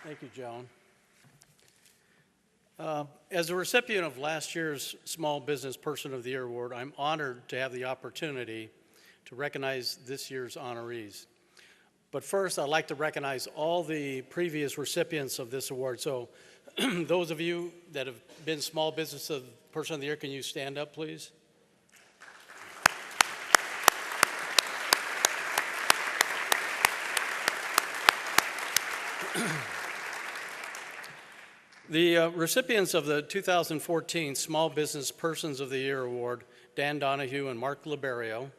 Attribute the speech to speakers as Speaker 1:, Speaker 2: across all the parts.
Speaker 1: Thank you, Joan. As a recipient of last year's Small Business Person of the Year Award, I'm honored to have the opportunity to recognize this year's honorees. But first, I'd like to recognize all the previous recipients of this award. So those of you that have been Small Business Person of the Year, can you stand up, please? The recipients of the 2014 Small Business Persons of the Year Award, Dan Donahue and Mark Liberio,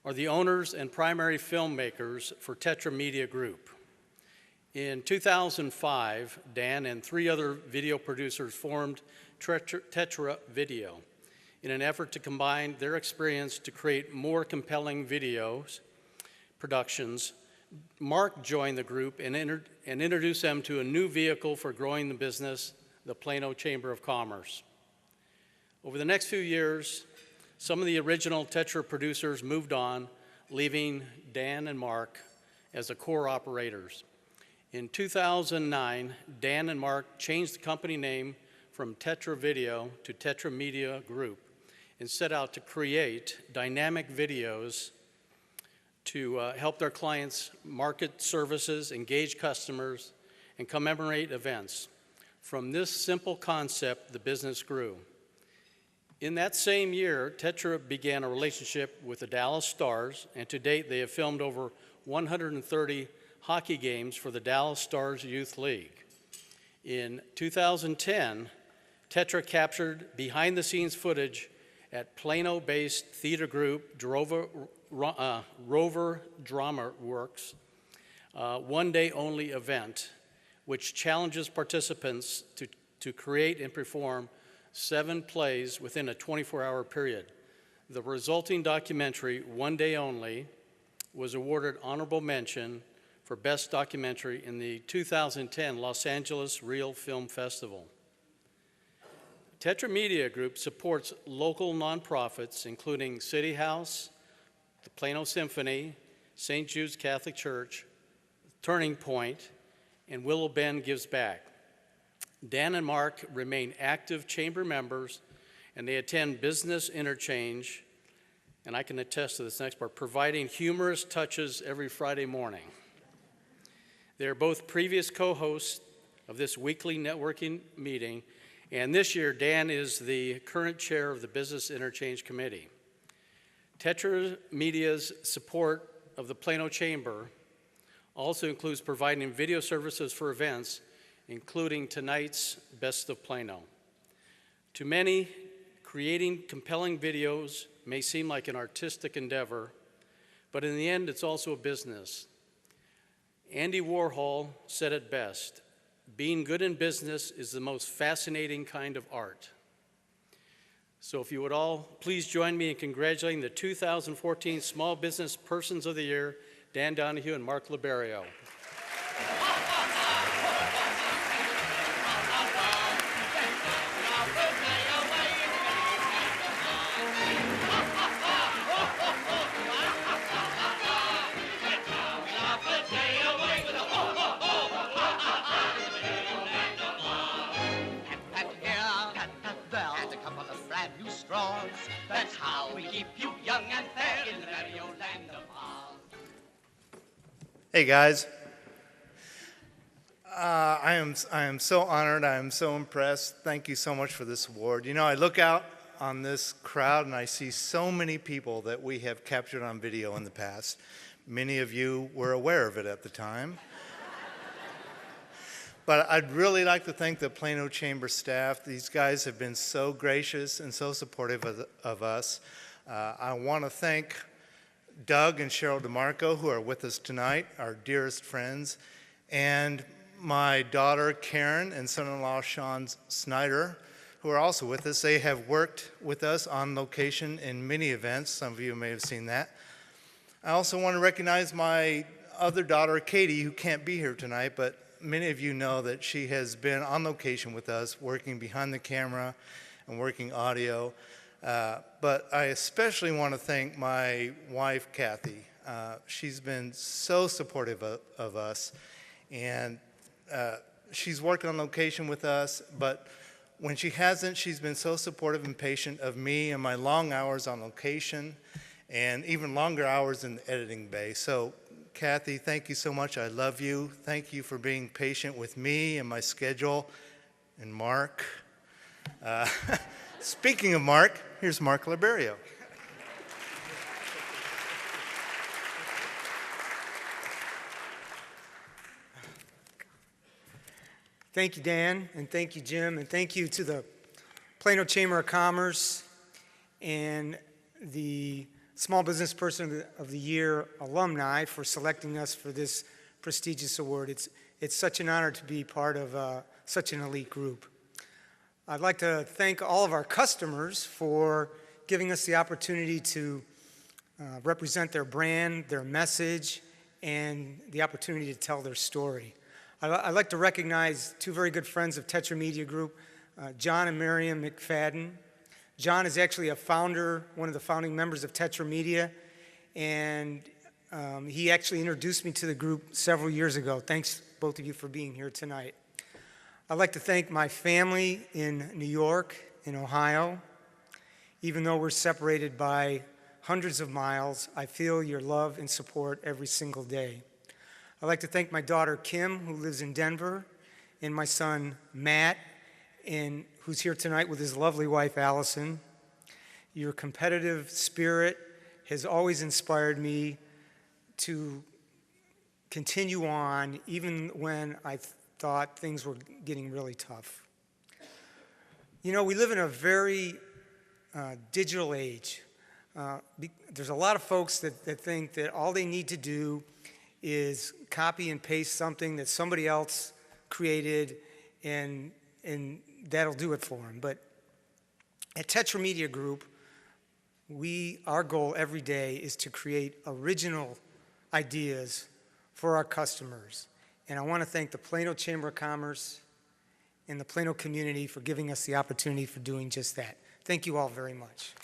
Speaker 1: are the owners and primary filmmakers for Tetra Media Group. In 2005, Dan and 3 other video producers formed Tetra Video in an effort to combine their experience to create more compelling videos, productions. Mark joined the group and introduced them to a new vehicle for growing the business, the Plano Chamber of Commerce. Over the next few years, some of the original Tetra producers moved on, leaving Dan and Mark as the core operators. In 2009, Dan and Mark changed the company name from Tetra Video to Tetra Media Group and set out to create dynamic videos to help their clients market services, engage customers, and commemorate events. From this simple concept, the business grew. In that same year, Tetra began a relationship with the Dallas Stars, and to date they have filmed over 130 hockey games for the Dallas Stars Youth League. In 2010, Tetra captured behind-the-scenes footage at Plano-based theater group Rover Drama Works, one-day-only event, which challenges participants to create and perform 7 plays within a 24-hour period. The resulting documentary, One Day Only, was awarded honorable mention for Best Documentary in the 2010 Los Angeles Reel Film Festival. Tetra Media Group supports local nonprofits, including City House, the Plano Symphony, St. Jude's Catholic Church, Turning Point, and Willow Bend Gives Back. Dan and Mark remain active chamber members, and they attend Business Interchange, and I can attest to this next part, providing humorous touches every Friday morning. They are both previous co-hosts of this weekly networking meeting, and this year Dan is the current chair of the Business Interchange Committee. Tetra Media's support of the Plano Chamber also includes providing video services for events, including tonight's Best of Plano. To many, creating compelling videos may seem like an artistic endeavor, but in the end, it's also a business. Andy Warhol said it best, being good in business is the most fascinating kind of art. So if you would all please join me in congratulating the 2014 Small Business Persons of the Year, Dan Donahue and Mark Liberio.
Speaker 2: That's how we keep you young and fair in the merry old land of Oz.
Speaker 3: Hey guys, I am so honored. I am so impressed. Thank you so much for this award. You know, I look out on this crowd and I see so many people that we have captured on video in the past. Many of you were aware of it at the time. But I'd really like to thank the Plano Chamber staff. These guys have been so gracious and so supportive of us. I want to thank Doug and Cheryl DeMarco, who are with us tonight, our dearest friends, and my daughter Karen and son-in-law Sean Snyder, who are also with us. They have worked with us on location in many events. Some of you may have seen that. I also want to recognize my other daughter, Katie, who can't be here tonight, but many of you know that she has been on location with us, working behind the camera and working audio. But I especially want to thank my wife, Kathy. She's been so supportive of us, and she's worked on location with us, but when she hasn't, she's been so supportive and patient of me and my long hours on location and even longer hours in the editing bay. So, Kathy, thank you so much. I love you. Thank you for being patient with me and my schedule. And Mark. Speaking of Mark, here's Mark Liberio.
Speaker 4: Thank you, Dan, and thank you, Jim, and thank you to the Plano Chamber of Commerce and the Small Business Person of the Year alumni for selecting us for this prestigious award. It's such an honor to be part of such an elite group. I'd like to thank all of our customers for giving us the opportunity to represent their brand, their message, and the opportunity to tell their story. I'd like to recognize two very good friends of Tetra Media Group, John and Miriam McFadden. John is actually a founder, one of the founding members of Tetra Media, and he actually introduced me to the group several years ago. Thanks, both of you, for being here tonight. I'd like to thank my family in New York, in Ohio. Even though we're separated by hundreds of miles, I feel your love and support every single day. I'd like to thank my daughter, Kim, who lives in Denver, and my son, Matt, who's here tonight with his lovely wife, Allison. Your competitive spirit has always inspired me to continue on, even when I thought things were getting really tough. You know, we live in a very digital age. There's a lot of folks that think that all they need to do is copy and paste something that somebody else created, and that'll do it for them. But at Tetra Media Group, our goal every day is to create original ideas for our customers. And I want to thank the Plano Chamber of Commerce and the Plano community for giving us the opportunity for doing just that. Thank you all very much.